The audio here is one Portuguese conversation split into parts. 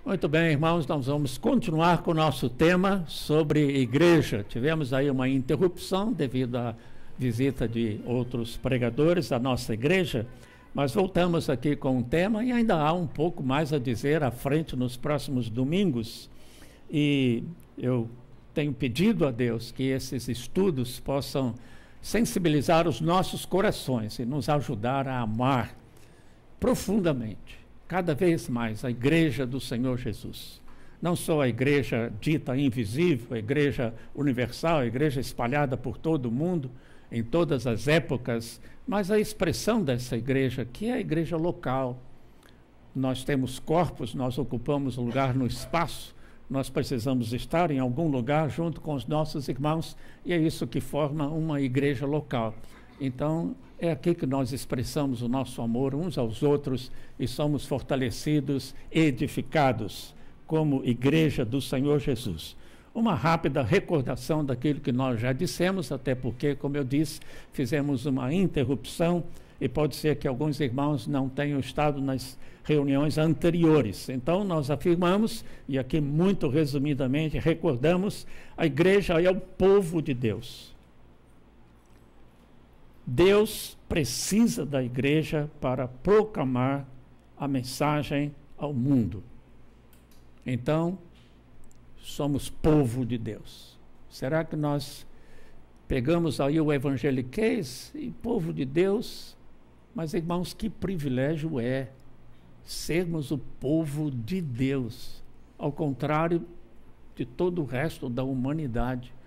Muito bem, irmãos, nós vamos continuar com o nosso tema sobre igreja. Tivemos aí uma interrupção devido à visita de outros pregadores à nossa igreja, mas voltamos aqui com o tema e ainda há um pouco mais a dizer à frente nos próximos domingos. E eu tenho pedido a Deus que esses estudos possam sensibilizar os nossos corações e nos ajudar a amar profundamente, cada vez mais, a igreja do Senhor Jesus. Não só a igreja dita invisível, a igreja universal, a igreja espalhada por todo o mundo, em todas as épocas, mas a expressão dessa igreja, que é a igreja local. Nós temos corpos, nós ocupamos lugar no espaço, nós precisamos estar em algum lugar junto com os nossos irmãos, e é isso que forma uma igreja local. Então, é aqui que nós expressamos o nosso amor uns aos outros e somos fortalecidos, edificados como igreja do Senhor Jesus. Uma rápida recordação daquilo que nós já dissemos, até porque, como eu disse, fizemos uma interrupção e pode ser que alguns irmãos não tenham estado nas reuniões anteriores. Então, nós afirmamos, e aqui muito resumidamente recordamos, a igreja é o povo de Deus. Deus precisa da igreja para proclamar a mensagem ao mundo. Então, somos povo de Deus. Será que nós pegamos aí o evangeliquez e povo de Deus? Mas, irmãos, que privilégio é sermos o povo de Deus, ao contrário de todo o resto da humanidade.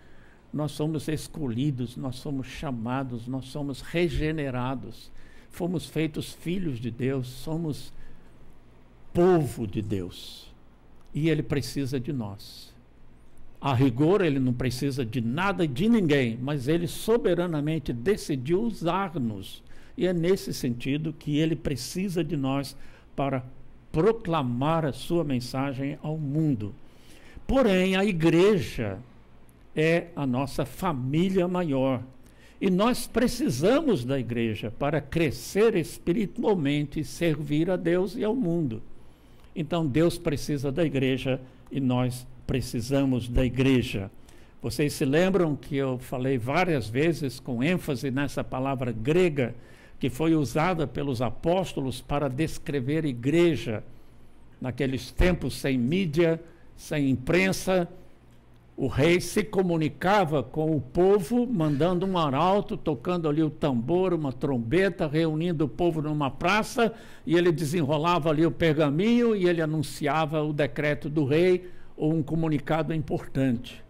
Nós somos escolhidos, nós somos chamados, nós somos regenerados, fomos feitos filhos de Deus, somos povo de Deus. E Ele precisa de nós. A rigor, Ele não precisa de nada e de ninguém, mas Ele soberanamente decidiu usar-nos. E é nesse sentido que Ele precisa de nós para proclamar a sua mensagem ao mundo. Porém, a igreja é a nossa família maior. E nós precisamos da igreja para crescer espiritualmente e servir a Deus e ao mundo. Então Deus precisa da igreja e nós precisamos da igreja. Vocês se lembram que eu falei várias vezes com ênfase nessa palavra grega que foi usada pelos apóstolos para descrever igreja naqueles tempos sem mídia, sem imprensa. O rei se comunicava com o povo, mandando um arauto, tocando ali o tambor, uma trombeta, reunindo o povo numa praça, e ele desenrolava ali o pergaminho e ele anunciava o decreto do rei ou um comunicado importante.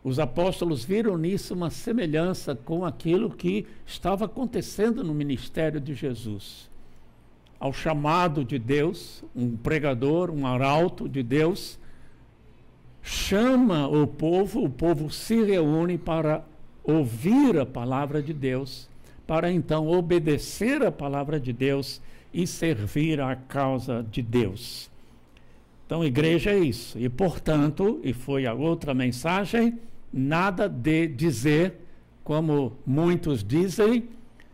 Os apóstolos viram nisso uma semelhança com aquilo que estava acontecendo no ministério de Jesus. Ao chamado de Deus, um pregador, um arauto de Deus, chama o povo se reúne para ouvir a palavra de Deus, para então obedecer a palavra de Deus e servir à causa de Deus. Então, igreja é isso. E, portanto, e foi a outra mensagem, nada de dizer, como muitos dizem,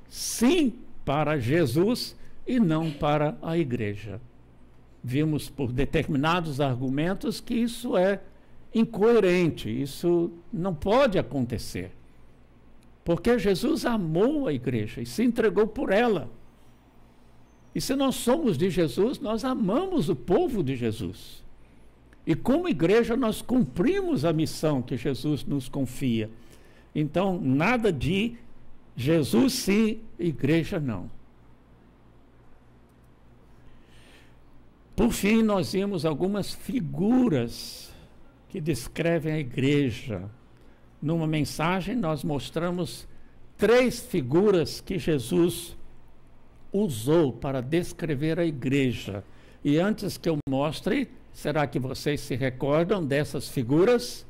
sim para Jesus e não para a igreja. Vimos por determinados argumentos que isso é incoerente, isso não pode acontecer. Porque Jesus amou a igreja e se entregou por ela. E se nós somos de Jesus, nós amamos o povo de Jesus. E como igreja nós cumprimos a missão que Jesus nos confia. Então, nada de Jesus sim, igreja não. Por fim, nós vimos algumas figuras que descrevem a igreja. Numa mensagem, nós mostramos 3 figuras que Jesus usou para descrever a igreja. E antes que eu mostre, será que vocês se recordam dessas figuras?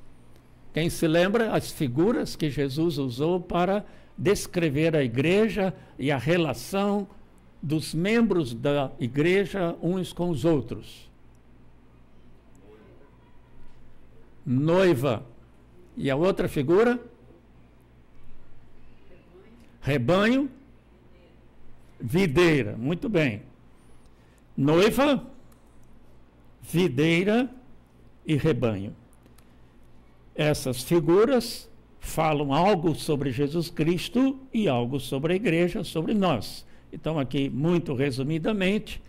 Quem se lembra as figuras que Jesus usou para descrever a igreja e a relação dos membros da igreja uns com os outros? Noiva. E a outra figura? Rebanho. Videira. Muito bem. Noiva, videira e rebanho. Essas figuras falam algo sobre Jesus Cristo e algo sobre a igreja, sobre nós. Então, aqui, muito resumidamente,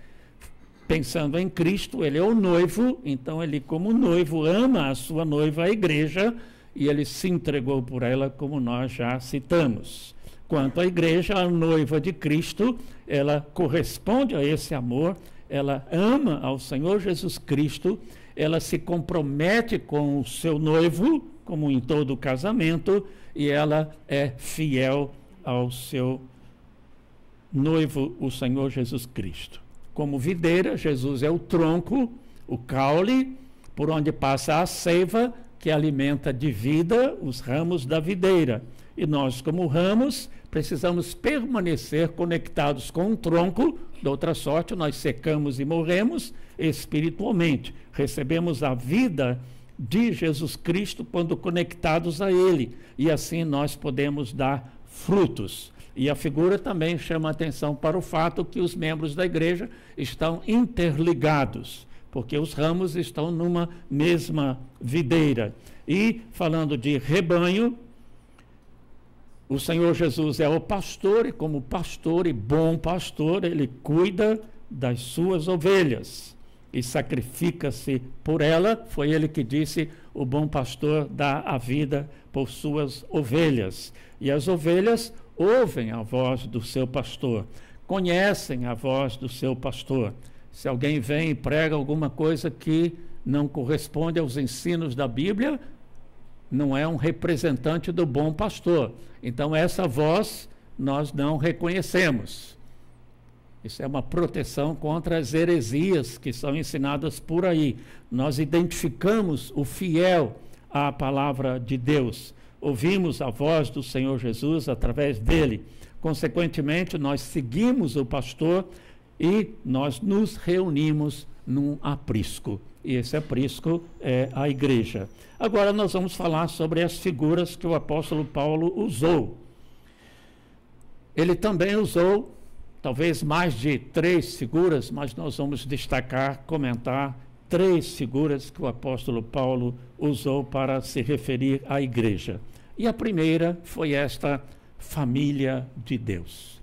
pensando em Cristo, ele é o noivo, então ele, como noivo, ama a sua noiva, a igreja, e ele se entregou por ela, como nós já citamos. Quanto à igreja, a noiva de Cristo, ela corresponde a esse amor, ela ama ao Senhor Jesus Cristo, ela se compromete com o seu noivo, como em todo casamento, e ela é fiel ao seu noivo, o Senhor Jesus Cristo. Como videira, Jesus é o tronco, o caule, por onde passa a seiva, que alimenta de vida os ramos da videira. E nós, como ramos, precisamos permanecer conectados com o tronco, de outra sorte, nós secamos e morremos espiritualmente. Recebemos a vida de Jesus Cristo quando conectados a Ele, e assim nós podemos dar frutos. E a figura também chama a atenção para o fato que os membros da igreja estão interligados, porque os ramos estão numa mesma videira. E, falando de rebanho, o Senhor Jesus é o pastor, e como pastor e bom pastor, ele cuida das suas ovelhas e sacrifica-se por ela. Foi ele que disse: o bom pastor dá a vida por suas ovelhas. E as ovelhas ouvem a voz do seu pastor, conhecem a voz do seu pastor. Se alguém vem e prega alguma coisa que não corresponde aos ensinos da Bíblia, não é um representante do bom pastor. Então, essa voz nós não reconhecemos. Isso é uma proteção contra as heresias que são ensinadas por aí. Nós identificamos o fiel à palavra de Deus. Ouvimos a voz do Senhor Jesus através dele. Consequentemente, nós seguimos o pastor e nós nos reunimos num aprisco. E esse aprisco é a igreja. Agora nós vamos falar sobre as figuras que o apóstolo Paulo usou. Ele também usou talvez mais de 3 figuras, mas nós vamos destacar, comentar 3 figuras que o apóstolo Paulo usou para se referir à igreja. E a primeira foi esta família de Deus.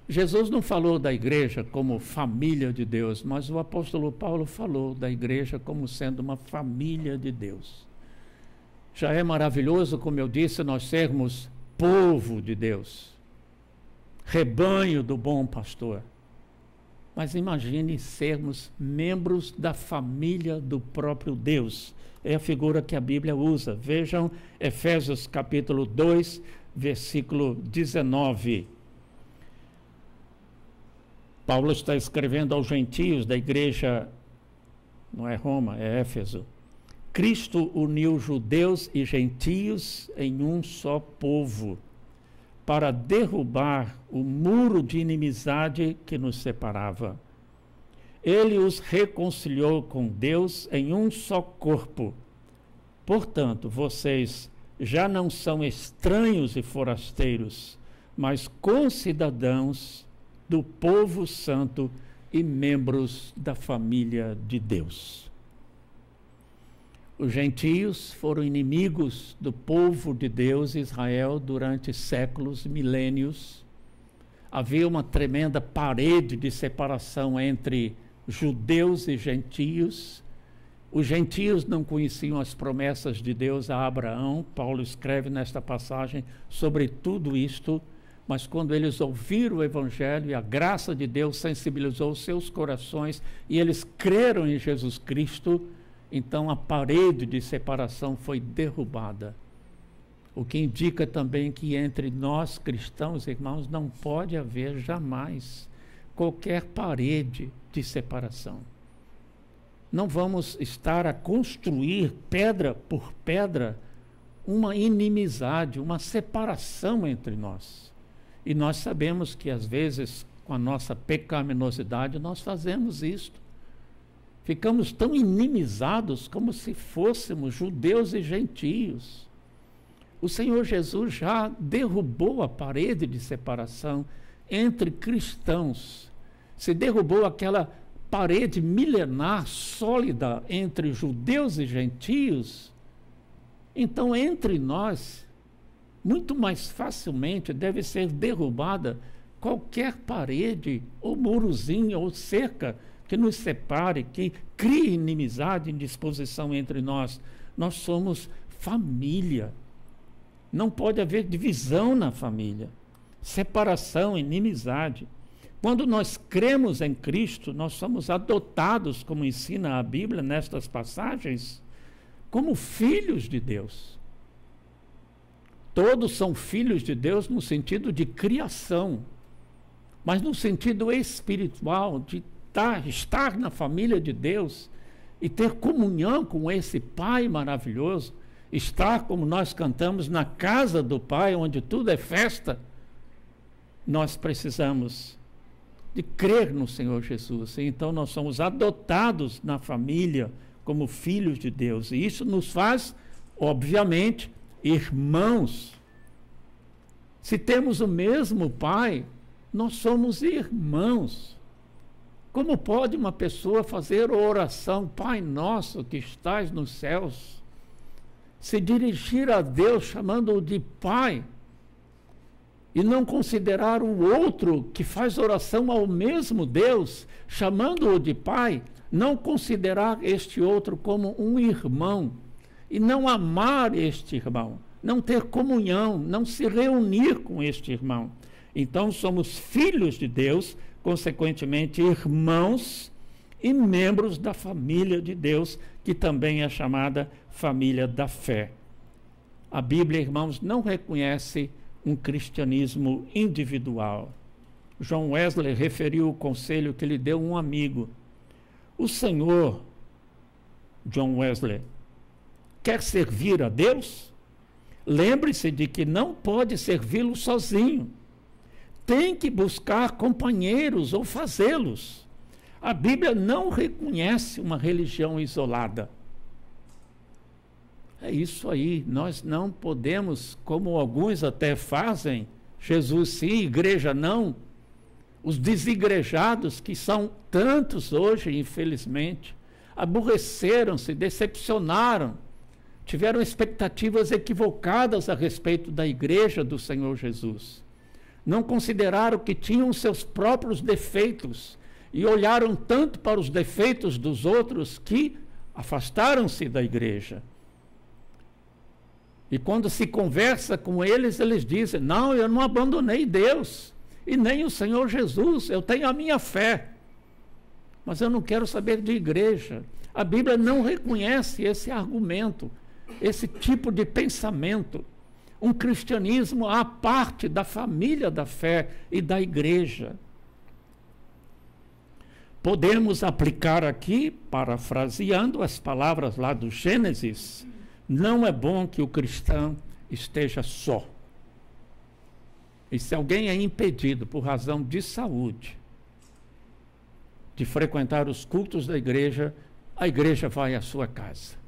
Jesus não falou da igreja como família de Deus, mas o apóstolo Paulo falou da igreja como sendo uma família de Deus. Já é maravilhoso, como eu disse, nós sermos povo de Deus, rebanho do bom pastor. Mas imagine sermos membros da família do próprio Deus. É a figura que a Bíblia usa. Vejam Efésios capítulo 2, versículo 19. Paulo está escrevendo aos gentios da igreja, não é Roma, é Éfeso. Cristo uniu judeus e gentios em um só povo, para derrubar o muro de inimizade que nos separava. Ele os reconciliou com Deus em um só corpo. Portanto, vocês já não são estranhos e forasteiros, mas concidadãos do povo santo e membros da família de Deus. Os gentios foram inimigos do povo de Deus, Israel, durante séculos, milênios. Havia uma tremenda parede de separação entre judeus e gentios. Os gentios não conheciam as promessas de Deus a Abraão. Paulo escreve nesta passagem sobre tudo isto. Mas quando eles ouviram o Evangelho e a graça de Deus sensibilizou seus corações e eles creram em Jesus Cristo, então a parede de separação foi derrubada. O que indica também que entre nós cristãos, irmãos, não pode haver jamais qualquer parede de separação. Não vamos estar a construir pedra por pedra uma inimizade, uma separação entre nós. E nós sabemos que às vezes, com a nossa pecaminosidade, nós fazemos isto. Ficamos tão inimizados como se fôssemos judeus e gentios. O Senhor Jesus já derrubou a parede de separação entre cristãos. Se derrubou aquela parede milenar, sólida, entre judeus e gentios, então entre nós, muito mais facilmente deve ser derrubada qualquer parede, ou murozinho, ou cerca que nos separe, que crie inimizade, indisposição entre nós. Nós somos família. Não pode haver divisão na família, separação, inimizade. Quando nós cremos em Cristo, nós somos adotados, como ensina a Bíblia nestas passagens, como filhos de Deus. Todos são filhos de Deus no sentido de criação, mas no sentido espiritual, de estar na família de Deus e ter comunhão com esse Pai maravilhoso, estar, como nós cantamos, na casa do Pai, onde tudo é festa. Nós precisamos de crer no Senhor Jesus. Então nós somos adotados na família como filhos de Deus. E isso nos faz, obviamente, irmãos. Se temos o mesmo Pai, nós somos irmãos. Como pode uma pessoa fazer a oração, Pai nosso que estás nos céus, se dirigir a Deus chamando-o de Pai, e não considerar o outro que faz oração ao mesmo Deus, chamando-o de Pai, não considerar este outro como um irmão, e não amar este irmão, não ter comunhão, não se reunir com este irmão? Então somos filhos de Deus, consequentemente irmãos e membros da família de Deus, que também é chamada família da fé. A Bíblia, irmãos, não reconhece um cristianismo individual. John Wesley referiu o conselho que lhe deu um amigo. O Senhor, John Wesley, quer servir a Deus? Lembre-se de que não pode servi-lo sozinho. Tem que buscar companheiros ou fazê-los. A Bíblia não reconhece uma religião isolada. É isso aí, nós não podemos, como alguns até fazem, Jesus sim, igreja não. Os desigrejados, que são tantos hoje, infelizmente, aborreceram-se, decepcionaram, tiveram expectativas equivocadas a respeito da igreja do Senhor Jesus. Não consideraram que tinham seus próprios defeitos e olharam tanto para os defeitos dos outros que afastaram-se da igreja. E quando se conversa com eles, eles dizem: não, eu não abandonei Deus e nem o Senhor Jesus, eu tenho a minha fé, mas eu não quero saber de igreja. A Bíblia não reconhece esse argumento, esse tipo de pensamento. Um cristianismo à parte da família da fé e da igreja. Podemos aplicar aqui, parafraseando as palavras lá do Gênesis: não é bom que o cristão esteja só. E se alguém é impedido por razão de saúde de frequentar os cultos da igreja, a igreja vai à sua casa.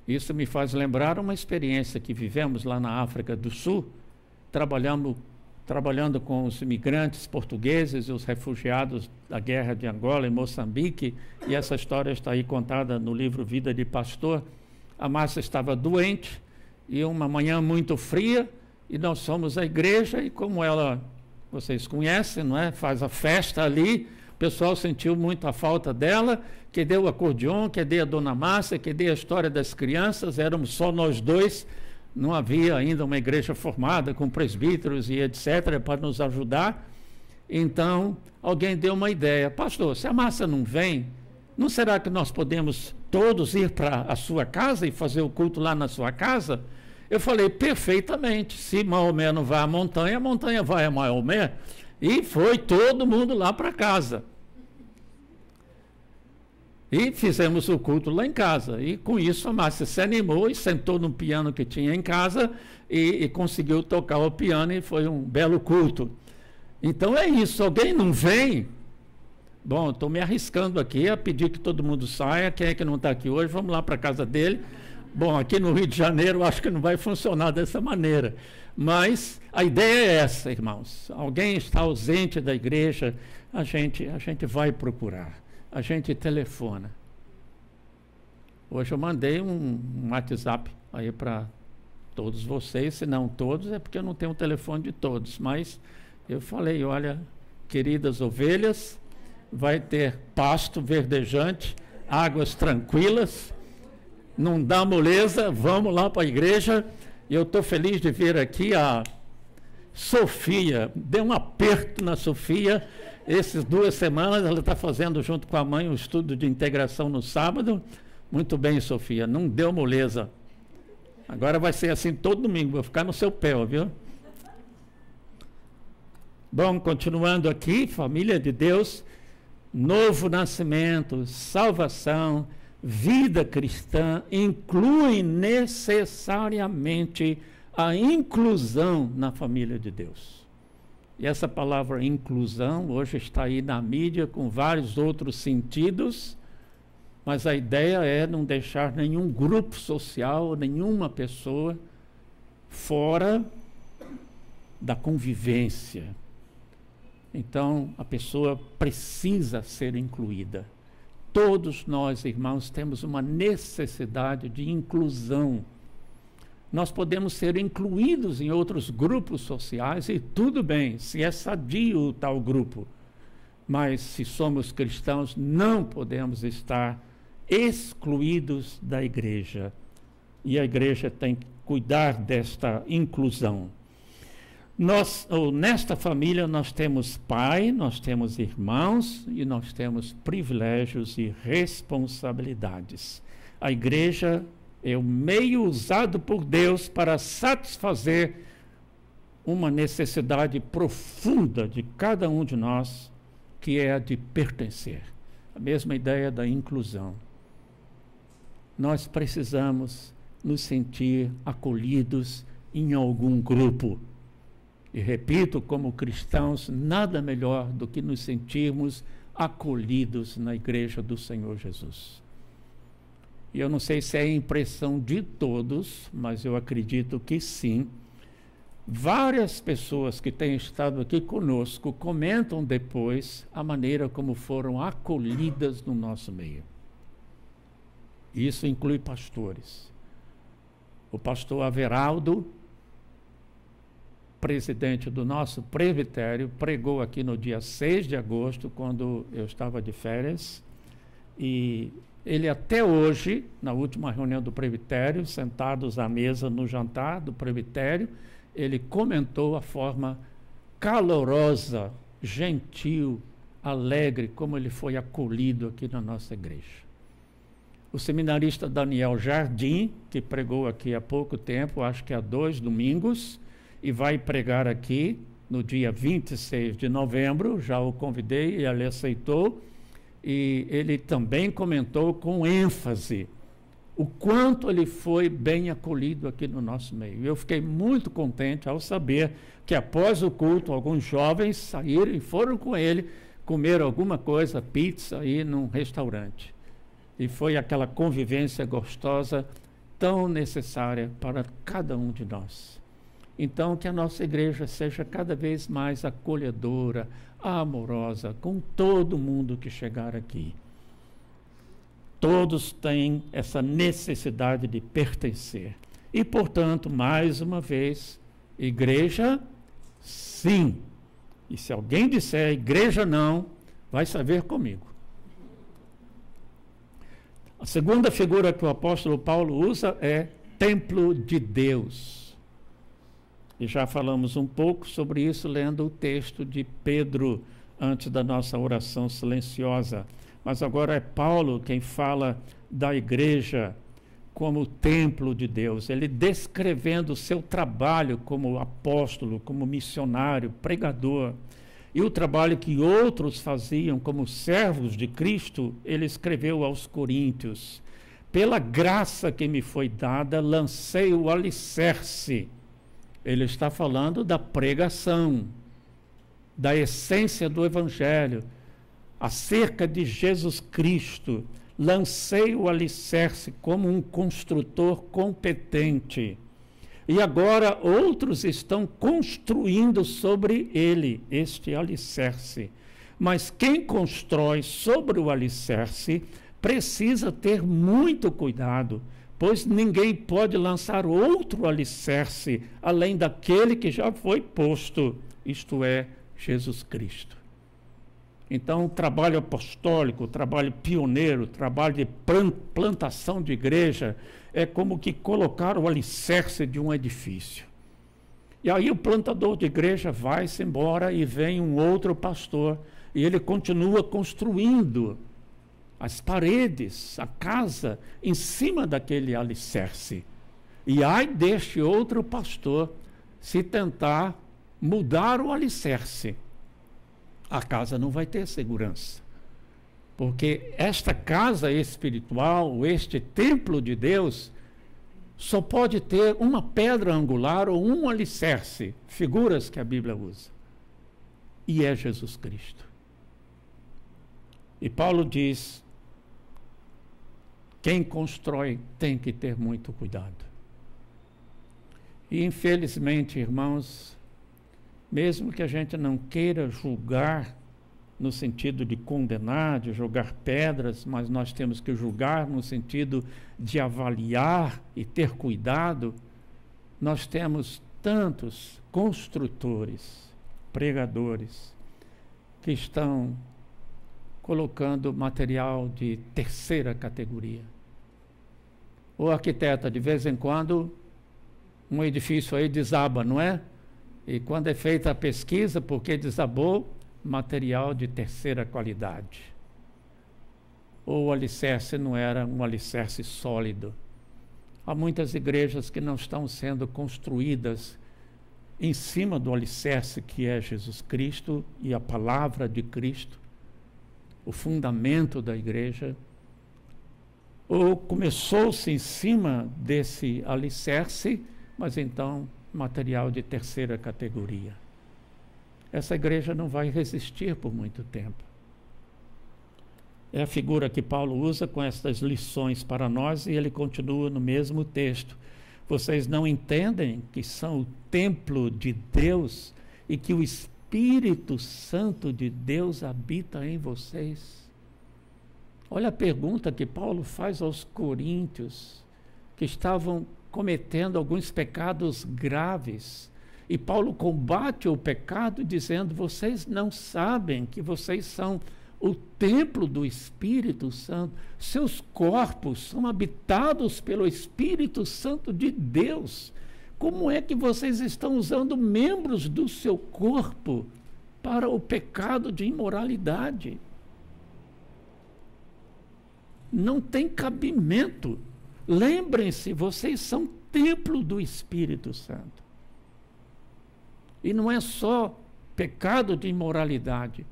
Isso me faz lembrar uma experiência que vivemos lá na África do Sul, trabalhando com os imigrantes portugueses e os refugiados da guerra de Angola e Moçambique, e essa história está aí contada no livro Vida de Pastor. A Márcia estava doente, e uma manhã muito fria, e nós fomos à igreja, e como ela, vocês conhecem, não é? Faz a festa ali, o pessoal sentiu muito a falta dela, que deu o acordeon, que deu a Dona Márcia, que deu a história das crianças, éramos só nós dois, não havia ainda uma igreja formada com presbíteros e etc. para nos ajudar. Então, alguém deu uma ideia: pastor, se a Márcia não vem, não será que nós podemos todos ir para a sua casa e fazer o culto lá na sua casa? Eu falei: perfeitamente, se Maomé não vai à montanha, a montanha vai a Maomé. E foi todo mundo lá para casa. E fizemos o culto lá em casa. E com isso a Márcia se animou e sentou no piano que tinha em casa e conseguiu tocar o piano, e foi um belo culto. Então é isso, alguém não vem? Bom, estou me arriscando aqui a pedir que todo mundo saia. Quem é que não está aqui hoje? Vamos lá para a casa dele. Bom, aqui no Rio de Janeiro acho que não vai funcionar dessa maneira. Mas a ideia é essa, irmãos. Alguém está ausente da igreja, a gente vai procurar, a gente telefona. Hoje eu mandei um WhatsApp aí para todos vocês, se não todos, é porque eu não tenho o telefone de todos, mas eu falei, olha, queridas ovelhas, vai ter pasto verdejante, águas tranquilas, não dá moleza, vamos lá para a igreja. E eu estou feliz de ver aqui a Sofia, deu um aperto na Sofia, essas 2 semanas ela está fazendo junto com a mãe um estudo de integração no sábado. Muito bem, Sofia, não deu moleza. Agora vai ser assim todo domingo, vou ficar no seu pé, viu? Bom, continuando aqui, família de Deus, novo nascimento, salvação, vida cristã, inclui necessariamente a inclusão na família de Deus. E essa palavra inclusão hoje está aí na mídia com vários outros sentidos, mas a ideia é não deixar nenhum grupo social, nenhuma pessoa fora da convivência. Então, a pessoa precisa ser incluída. Todos nós, irmãos, temos uma necessidade de inclusão. Nós podemos ser incluídos em outros grupos sociais e tudo bem, se é sadio o tal grupo. Mas se somos cristãos, não podemos estar excluídos da igreja. E a igreja tem que cuidar desta inclusão. Nesta família nós temos pai, nós temos irmãos e nós temos privilégios e responsabilidades. A igreja é o meio usado por Deus para satisfazer uma necessidade profunda de cada um de nós, que é a de pertencer. A mesma ideia da inclusão. Nós precisamos nos sentir acolhidos em algum grupo. E repito, como cristãos, nada melhor do que nos sentirmos acolhidos na igreja do Senhor Jesus. E eu não sei se é impressão de todos, mas eu acredito que sim. Várias pessoas que têm estado aqui conosco comentam depois a maneira como foram acolhidas no nosso meio. Isso inclui pastores. O pastor Averaldo, presidente do nosso presbitério, pregou aqui no dia 6 de agosto, quando eu estava de férias, e ele até hoje, na última reunião do presbitério, sentados à mesa no jantar do presbitério, ele comentou a forma calorosa, gentil, alegre, como ele foi acolhido aqui na nossa igreja. O seminarista Daniel Jardim, que pregou aqui há pouco tempo, acho que há 2 domingos, e vai pregar aqui no dia 26 de novembro, já o convidei e ele aceitou, e ele também comentou com ênfase o quanto ele foi bem acolhido aqui no nosso meio. Eu fiquei muito contente ao saber que após o culto, alguns jovens saíram e foram com ele comer alguma coisa, pizza, aí num restaurante. E foi aquela convivência gostosa, tão necessária para cada um de nós. Então, que a nossa igreja seja cada vez mais acolhedora, amorosa, com todo mundo que chegar aqui. Todos têm essa necessidade de pertencer. E, portanto, mais uma vez, igreja, sim. E se alguém disser igreja não, vai saber comigo. A segunda figura que o apóstolo Paulo usa é templo de Deus. E já falamos um pouco sobre isso lendo o texto de Pedro antes da nossa oração silenciosa. Mas agora é Paulo quem fala da igreja como templo de Deus. Ele descrevendo o seu trabalho como apóstolo, como missionário, pregador. E o trabalho que outros faziam como servos de Cristo, ele escreveu aos Coríntios. Pela graça que me foi dada, lancei o alicerce. Ele está falando da pregação, da essência do Evangelho, acerca de Jesus Cristo. Lancei o alicerce como um construtor competente. E agora outros estão construindo sobre ele este alicerce. Mas quem constrói sobre o alicerce precisa ter muito cuidado, pois ninguém pode lançar outro alicerce além daquele que já foi posto, isto é, Jesus Cristo. Então, o trabalho apostólico, o trabalho pioneiro, o trabalho de plantação de igreja é como que colocar o alicerce de um edifício. E aí o plantador de igreja vai-se embora e vem um outro pastor e ele continua construindo as paredes, a casa, em cima daquele alicerce. E ai deste outro pastor se tentar mudar o alicerce. A casa não vai ter segurança. Porque esta casa espiritual, este templo de Deus, só pode ter uma pedra angular ou um alicerce, figuras que a Bíblia usa. E é Jesus Cristo. E Paulo diz: quem constrói tem que ter muito cuidado. E infelizmente, irmãos, mesmo que a gente não queira julgar no sentido de condenar, de jogar pedras, mas nós temos que julgar no sentido de avaliar e ter cuidado, nós temos tantos construtores, pregadores, que estão colocando material de terceira categoria. O arquiteto, de vez em quando, um edifício aí desaba, não é? E quando é feita a pesquisa, porque desabou, material de terceira qualidade. Ou o alicerce não era um alicerce sólido. Há muitas igrejas que não estão sendo construídas em cima do alicerce que é Jesus Cristo e a palavra de Cristo, o fundamento da igreja. Ou começou-se em cima desse alicerce, mas então material de terceira categoria. Essa igreja não vai resistir por muito tempo. É a figura que Paulo usa com estas lições para nós, e ele continua no mesmo texto. Vocês não entendem que são o templo de Deus e que o Espírito Santo de Deus habita em vocês? Olha a pergunta que Paulo faz aos coríntios, que estavam cometendo alguns pecados graves. E Paulo combate o pecado dizendo: vocês não sabem que vocês são o templo do Espírito Santo, seus corpos são habitados pelo Espírito Santo de Deus. Como é que vocês estão usando membros do seu corpo para o pecado de imoralidade? Não tem cabimento. Lembrem-se, vocês são templo do Espírito Santo. E não é só pecado de imoralidade.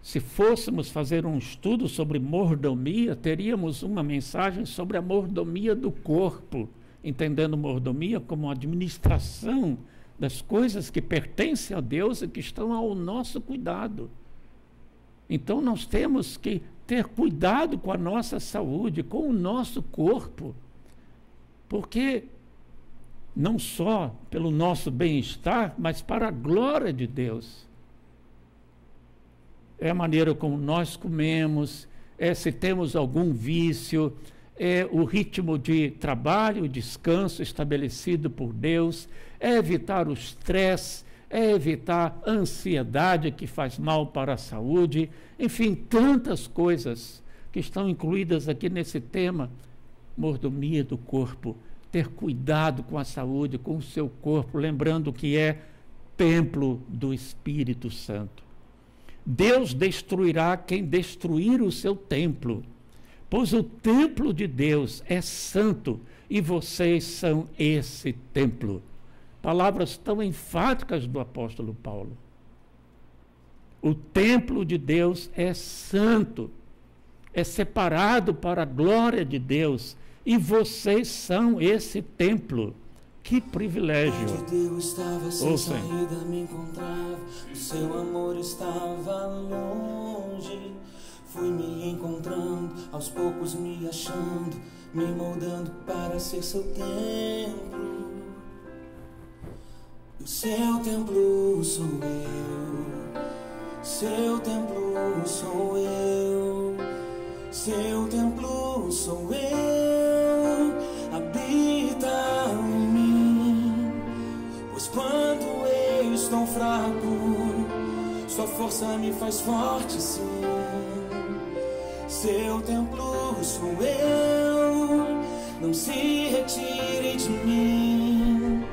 Se fôssemos fazer um estudo sobre mordomia, teríamos uma mensagem sobre a mordomia do corpo, entendendo mordomia como administração das coisas que pertencem a Deus e que estão ao nosso cuidado. Então nós temos que ter cuidado com a nossa saúde, com o nosso corpo, porque não só pelo nosso bem-estar, mas para a glória de Deus. É a maneira como nós comemos, se temos algum vício, é o ritmo de trabalho, descanso estabelecido por Deus, é evitar o estresse, é evitar a ansiedade que faz mal para a saúde, enfim, tantas coisas que estão incluídas aqui nesse tema, mordomia do corpo, ter cuidado com a saúde, com o seu corpo, lembrando que é templo do Espírito Santo. Deus destruirá quem destruir o seu templo, pois o templo de Deus é santo e vocês são esse templo. Palavras tão enfáticas do apóstolo Paulo. O templo de Deus é santo, é separado para a glória de Deus, e vocês são esse templo. Que privilégio! Deus estava sem saída, me encontrava, o seu amor estava longe. Fui me encontrando, aos poucos me achando, me moldando para ser seu templo. O seu templo sou eu, Seu templo sou eu, seu templo sou eu, habita em mim, pois quando eu estou fraco, sua força me faz forte, sim. Seu templo sou eu, não se retire de mim,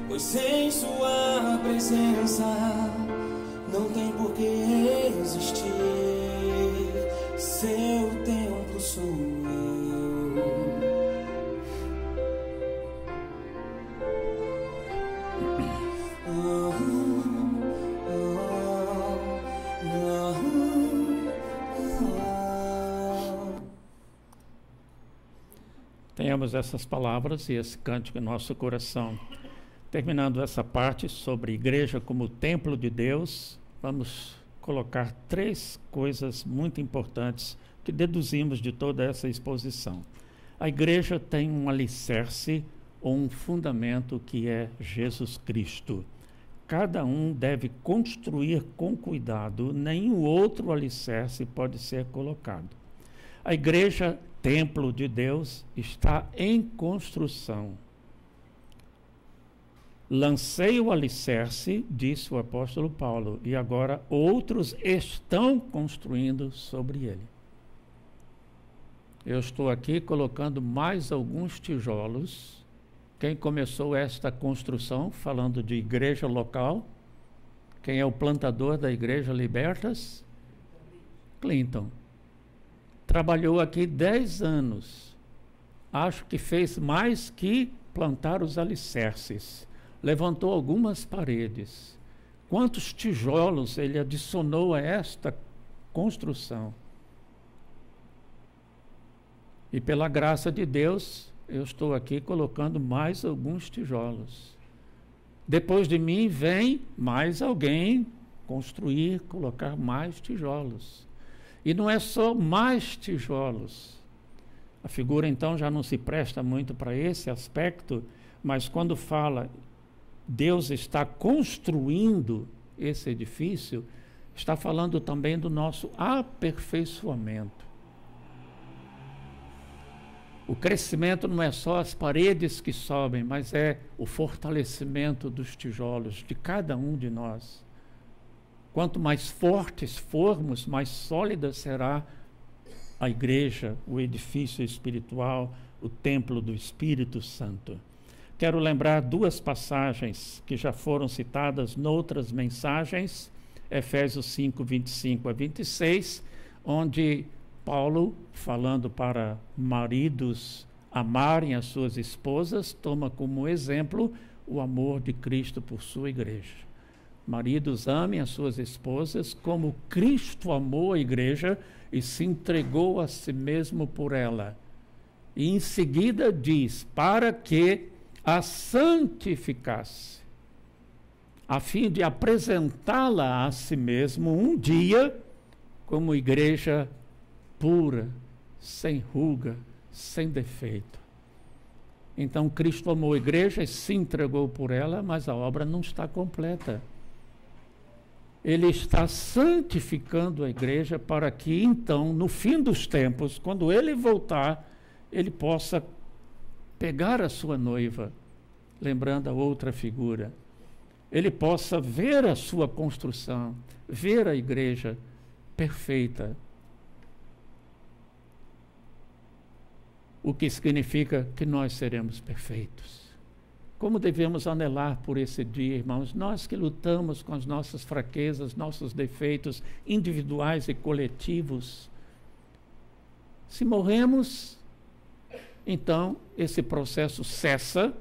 pois sem sua presença não tem por que existir. Seu templo sou eu. Tenhamos essas palavras e esse cântico em nosso coração. Terminando essa parte sobre igreja como templo de Deus, vamos colocar 3 coisas muito importantes que deduzimos de toda essa exposição. A igreja tem um alicerce ou um fundamento que é Jesus Cristo. Cada um deve construir com cuidado, nenhum outro alicerce pode ser colocado. A igreja, templo de Deus, está em construção. Lancei o alicerce, disse o apóstolo Paulo, e agora outros estão construindo sobre ele. Eu estou aqui colocando mais alguns tijolos. Quem começou esta construção, falando de igreja local? Quem é o plantador da Igreja Libertas? Clinton. Trabalhou aqui 10 anos. Acho que fez mais que plantar os alicerces. Levantou algumas paredes. Quantos tijolos ele adicionou a esta construção? E pela graça de Deus, eu estou aqui colocando mais alguns tijolos. Depois de mim vem mais alguém construir, colocar mais tijolos. E não é só mais tijolos. A figura então já não se presta muito para esse aspecto, mas quando fala Deus está construindo esse edifício, está falando também do nosso aperfeiçoamento. O crescimento não é só as paredes que sobem, mas é o fortalecimento dos tijolos de cada um de nós. Quanto mais fortes formos, mais sólida será a igreja, o edifício espiritual, o templo do Espírito Santo. Quero lembrar 2 passagens que já foram citadas noutras mensagens, Efésios 5, 25 a 26, onde Paulo, falando para maridos amarem as suas esposas, toma como exemplo o amor de Cristo por sua igreja. Maridos, amem as suas esposas como Cristo amou a igreja e se entregou a si mesmo por ela. E em seguida diz, para que a santificasse, a fim de apresentá-la a si mesmo um dia como igreja pura, sem ruga, sem defeito. Então Cristo amou a igreja e se entregou por ela, mas a obra não está completa. Ele está santificando a igreja para que então, no fim dos tempos, quando ele voltar, ele possa pegar a sua noiva, lembrando a outra figura, ele possa ver a sua construção, ver a igreja perfeita. O que significa que nós seremos perfeitos. Como devemos anelar por esse dia, irmãos? Nós que lutamos com as nossas fraquezas, nossos defeitos individuais e coletivos. Se morremos, então esse processo cessa.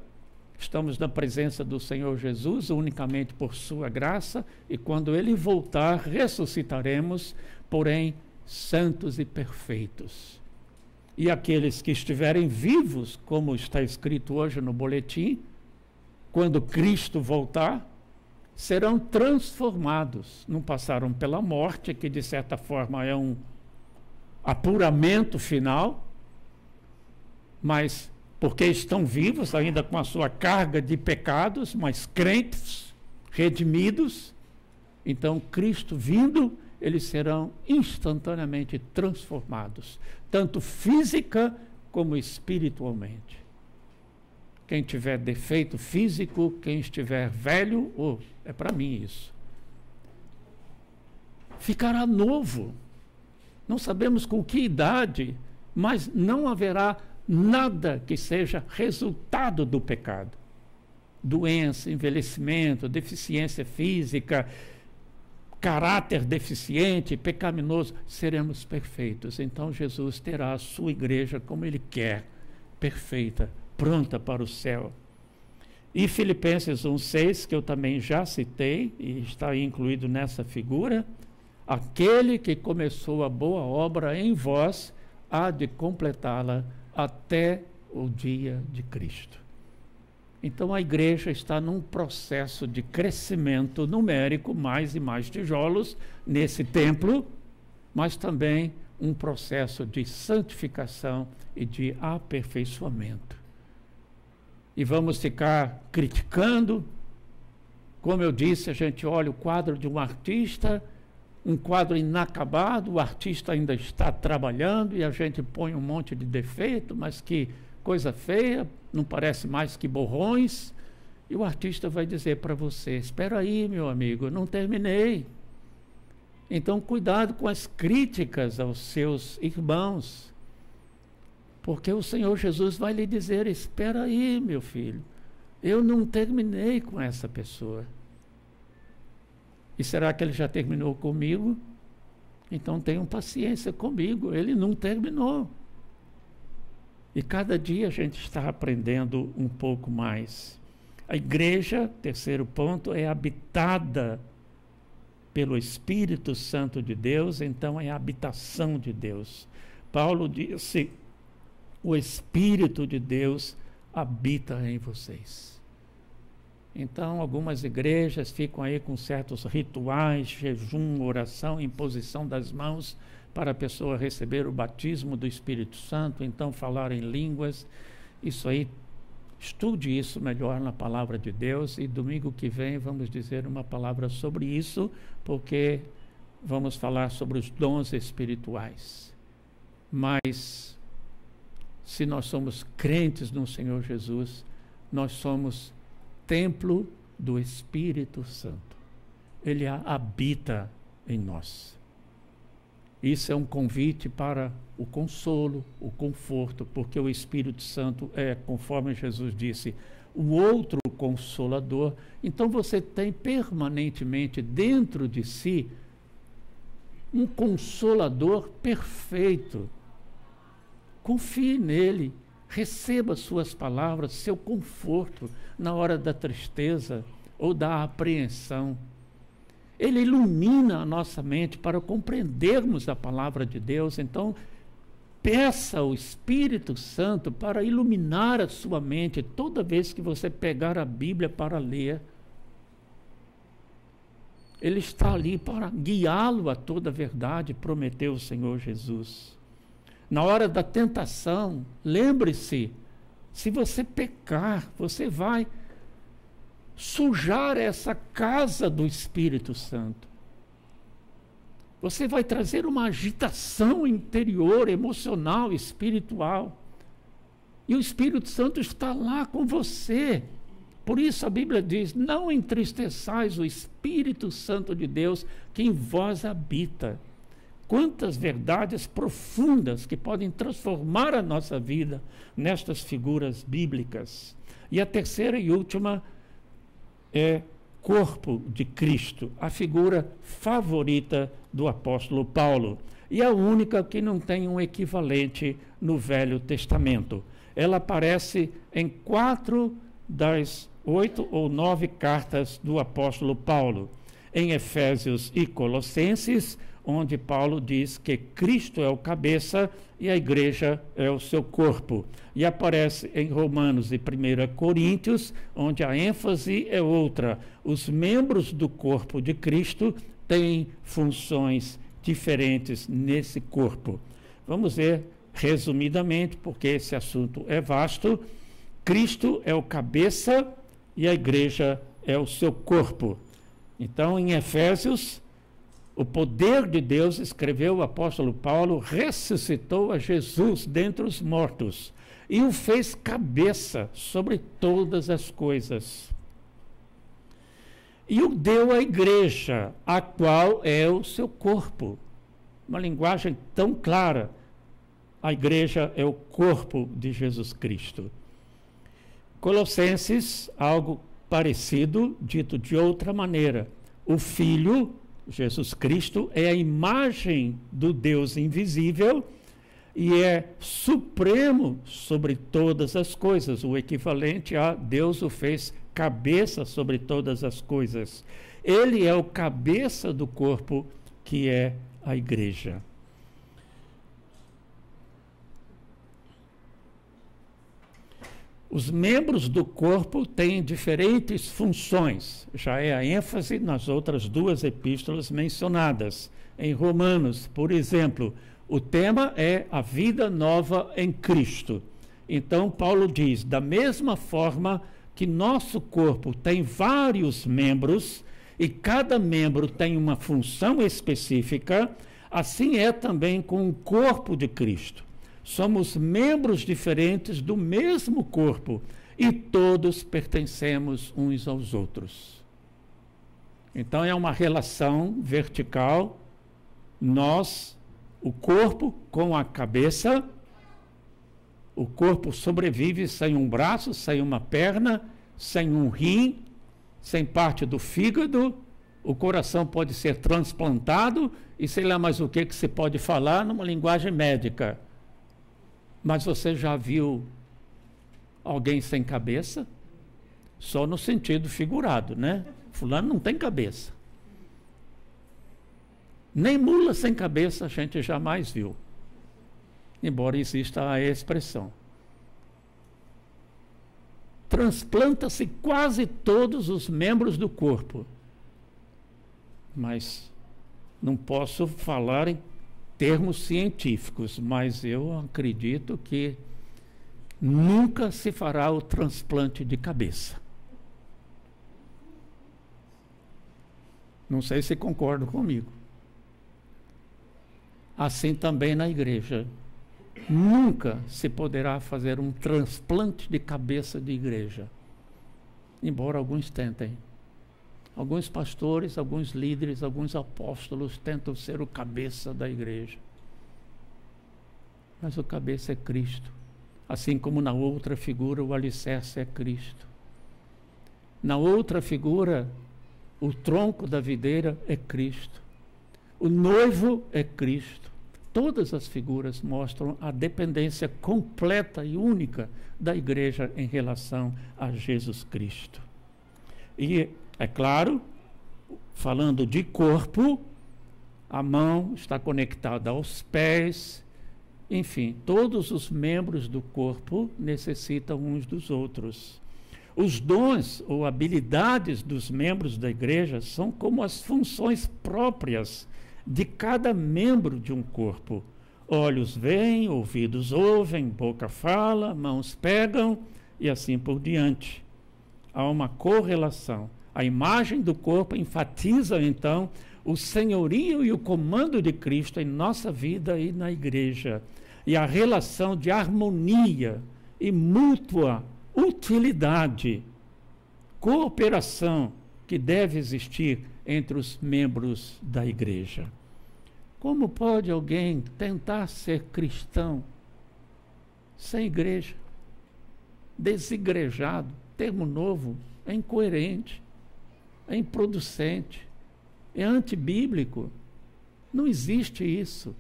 Estamos na presença do Senhor Jesus, unicamente por sua graça, e quando ele voltar, ressuscitaremos, porém, santos e perfeitos. E aqueles que estiverem vivos, como está escrito hoje no boletim, quando Cristo voltar, serão transformados. Não passaram pela morte, que de certa forma é um apuramento final, mas porque estão vivos, ainda com a sua carga de pecados, mas crentes, redimidos, Então, Cristo vindo, eles serão instantaneamente transformados, tanto física como espiritualmente. Quem tiver defeito físico, quem estiver velho, é para mim isso, ficará novo. Não sabemos com que idade, mas não haverá nada que seja resultado do pecado. Doença, envelhecimento, deficiência física, caráter deficiente, pecaminoso, seremos perfeitos. Então Jesus terá a sua igreja como Ele quer, perfeita, pronta para o céu. E Filipenses 1,6, que eu também já citei, e está incluído nessa figura, aquele que começou a boa obra em vós, há de completá-la até o dia de Cristo. Então a igreja está num processo de crescimento numérico, mais e mais tijolos nesse templo, mas também um processo de santificação e de aperfeiçoamento. E vamos ficar criticando. Como eu disse, a gente olha o quadro de um artista, um quadro inacabado, o artista ainda está trabalhando e a gente põe um monte de defeito, mas que coisa feia, não parece mais que borrões. E o artista vai dizer para você: espera aí, meu amigo, eu não terminei. Então, cuidado com as críticas aos seus irmãos, porque o Senhor Jesus vai lhe dizer: espera aí, meu filho, eu não terminei com essa pessoa. E será que ele já terminou comigo? Então tenham paciência comigo, ele não terminou. E cada dia a gente está aprendendo um pouco mais. A igreja, terceiro ponto, é habitada pelo Espírito Santo de Deus, então é a habitação de Deus. Paulo disse: o Espírito de Deus habita em vocês. Então, algumas igrejas ficam aí com certos rituais, jejum, oração, imposição das mãos para a pessoa receber o batismo do Espírito Santo, então falar em línguas. Isso aí, estude isso melhor na palavra de Deus, e domingo que vem vamos dizer uma palavra sobre isso, porque vamos falar sobre os dons espirituais. Mas, se nós somos crentes no Senhor Jesus, nós somos templo do Espírito Santo. Ele habita em nós. Isso é um convite para o consolo, o conforto, porque o Espírito Santo é, conforme Jesus disse, o outro consolador. Então você tem permanentemente dentro de si um consolador perfeito. Confie nele. Receba suas palavras, seu conforto na hora da tristeza ou da apreensão. Ele ilumina a nossa mente para compreendermos a palavra de Deus. Então, peça ao Espírito Santo para iluminar a sua mente toda vez que você pegar a Bíblia para ler. Ele está ali para guiá-lo a toda a verdade, prometeu o Senhor Jesus. Na hora da tentação, lembre-se, se você pecar, você vai sujar essa casa do Espírito Santo. Você vai trazer uma agitação interior, emocional, espiritual. E o Espírito Santo está lá com você. Por isso a Bíblia diz: não entristeçais o Espírito Santo de Deus que em vós habita. Quantas verdades profundas que podem transformar a nossa vida nestas figuras bíblicas. E a terceira e última é corpo de Cristo, a figura favorita do apóstolo Paulo, e a única que não tem um equivalente no Velho Testamento. Ela aparece em 4 das 8 ou 9 cartas do apóstolo Paulo, em Efésios e Colossenses, onde Paulo diz que Cristo é o cabeça e a igreja é o seu corpo. E aparece em Romanos e 1 Coríntios, onde a ênfase é outra. Os membros do corpo de Cristo têm funções diferentes nesse corpo. Vamos ver resumidamente, porque esse assunto é vasto. Cristo é o cabeça e a igreja é o seu corpo. Então, em Efésios, o poder de Deus, escreveu o apóstolo Paulo, ressuscitou a Jesus dentre os mortos e o fez cabeça sobre todas as coisas. E o deu à igreja, a qual é o seu corpo. Uma linguagem tão clara. A igreja é o corpo de Jesus Cristo. Colossenses, algo parecido, dito de outra maneira. O Filho, Jesus Cristo, é a imagem do Deus invisível e é supremo sobre todas as coisas. O equivalente a Deus o fez cabeça sobre todas as coisas. Ele é o cabeça do corpo, que é a igreja. Os membros do corpo têm diferentes funções, já é a ênfase nas outras duas epístolas mencionadas. Em Romanos, por exemplo, o tema é a vida nova em Cristo. Então, Paulo diz, da mesma forma que nosso corpo tem vários membros, e cada membro tem uma função específica, assim é também com o corpo de Cristo. Somos membros diferentes do mesmo corpo e todos pertencemos uns aos outros. Então é uma relação vertical, nós, o corpo com a cabeça. O corpo sobrevive sem um braço, sem uma perna, sem um rim, sem parte do fígado. O coração pode ser transplantado e sei lá mais o que se pode falar numa linguagem médica. Mas você já viu alguém sem cabeça? Só no sentido figurado, né? Fulano não tem cabeça. Nem mula sem cabeça a gente jamais viu. Embora exista a expressão. Transplanta-se quase todos os membros do corpo. Mas não posso falar em termos científicos, mas eu acredito que nunca se fará o transplante de cabeça. Não sei se concordam comigo. Assim também na igreja. Nunca se poderá fazer um transplante de cabeça de igreja, embora alguns tentem. Alguns pastores, alguns líderes, alguns apóstolos tentam ser o cabeça da igreja. Mas o cabeça é Cristo. Assim como na outra figura o alicerce é Cristo. Na outra figura, o tronco da videira é Cristo. O noivo é Cristo. Todas as figuras mostram a dependência completa e única da igreja em relação a Jesus Cristo. E, é claro, falando de corpo, a mão está conectada aos pés, enfim, todos os membros do corpo necessitam uns dos outros. Os dons ou habilidades dos membros da igreja são como as funções próprias de cada membro de um corpo. Olhos veem, ouvidos ouvem, boca fala, mãos pegam e assim por diante. Há uma correlação. A imagem do corpo enfatiza, então, o senhorio e o comando de Cristo em nossa vida e na igreja. E a relação de harmonia e mútua utilidade, cooperação que deve existir entre os membros da igreja. Como pode alguém tentar ser cristão sem igreja? Desigrejado, termo novo, é incoerente, é improducente, é antibíblico. Não existe isso,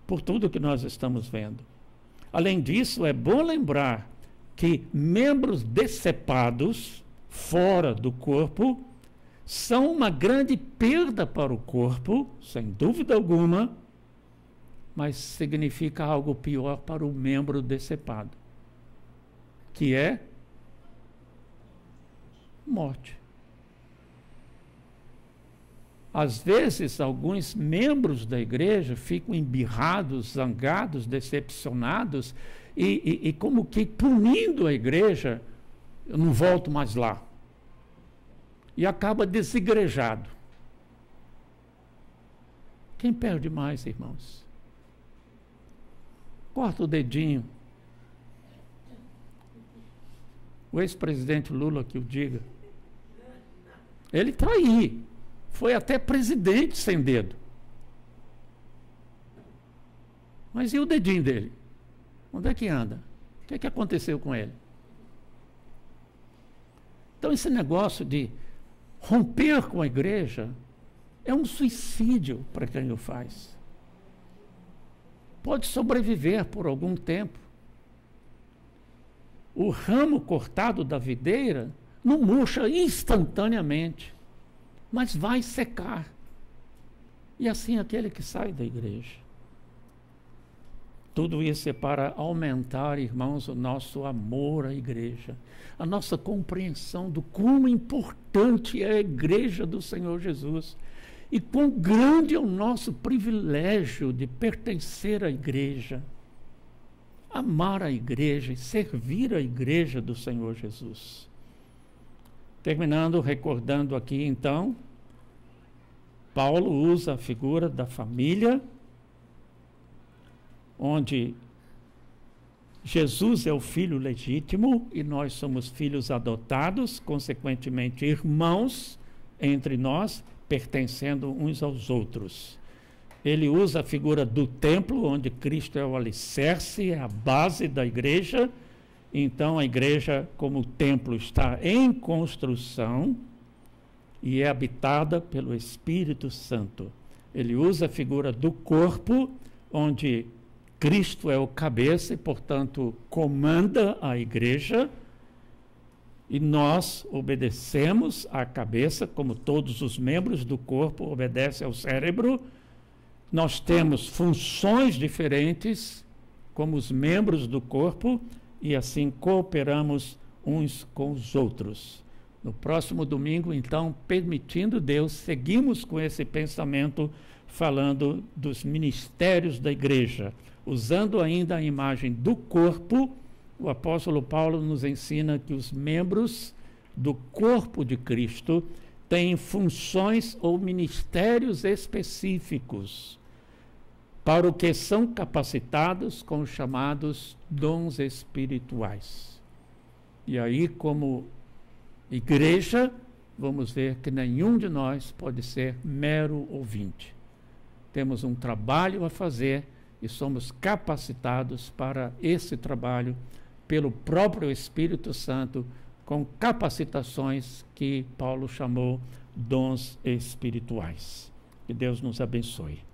por tudo que nós estamos vendo. Além disso, é bom lembrar que membros decepados, fora do corpo, são uma grande perda para o corpo, sem dúvida alguma, mas significa algo pior para o membro decepado, que é morte. Às vezes, alguns membros da igreja ficam embirrados, zangados, decepcionados e como que punindo a igreja, eu não volto mais lá. e acaba desigrejado. Quem perde mais, irmãos? Corta o dedinho. O ex-presidente Lula que o diga. Ele está aí. Foi até presidente sem dedo. Mas e o dedinho dele? Onde é que anda? O que aconteceu com ele? Então, esse negócio de romper com a igreja é um suicídio para quem o faz. Pode sobreviver por algum tempo. O ramo cortado da videira não murcha instantaneamente, mas vai secar. E assim aquele que sai da igreja. Tudo isso é para aumentar, irmãos, o nosso amor à igreja, a nossa compreensão do quão importante é a igreja do Senhor Jesus e quão grande é o nosso privilégio de pertencer à igreja, amar a igreja e servir a igreja do Senhor Jesus. Terminando, recordando aqui então, Paulo usa a figura da família, onde Jesus é o filho legítimo e nós somos filhos adotados, consequentemente irmãos entre nós, pertencendo uns aos outros. Ele usa a figura do templo, onde Cristo é o alicerce, é a base da igreja. Então a igreja, como templo, está em construção e é habitada pelo Espírito Santo. Ele usa a figura do corpo, onde Cristo é o cabeça e, portanto, comanda a igreja, e nós obedecemos à cabeça, como todos os membros do corpo obedecem ao cérebro. Nós temos funções diferentes como os membros do corpo e assim cooperamos uns com os outros. No próximo domingo, então, permitindo Deus, seguimos com esse pensamento falando dos ministérios da igreja. Usando ainda a imagem do corpo, o apóstolo Paulo nos ensina que os membros do corpo de Cristo têm funções ou ministérios específicos para o que são capacitados com os chamados dons espirituais. E aí, como igreja, vamos ver que nenhum de nós pode ser mero ouvinte. Temos um trabalho a fazer e somos capacitados para esse trabalho pelo próprio Espírito Santo, com capacitações que Paulo chamou dons espirituais. Que Deus nos abençoe.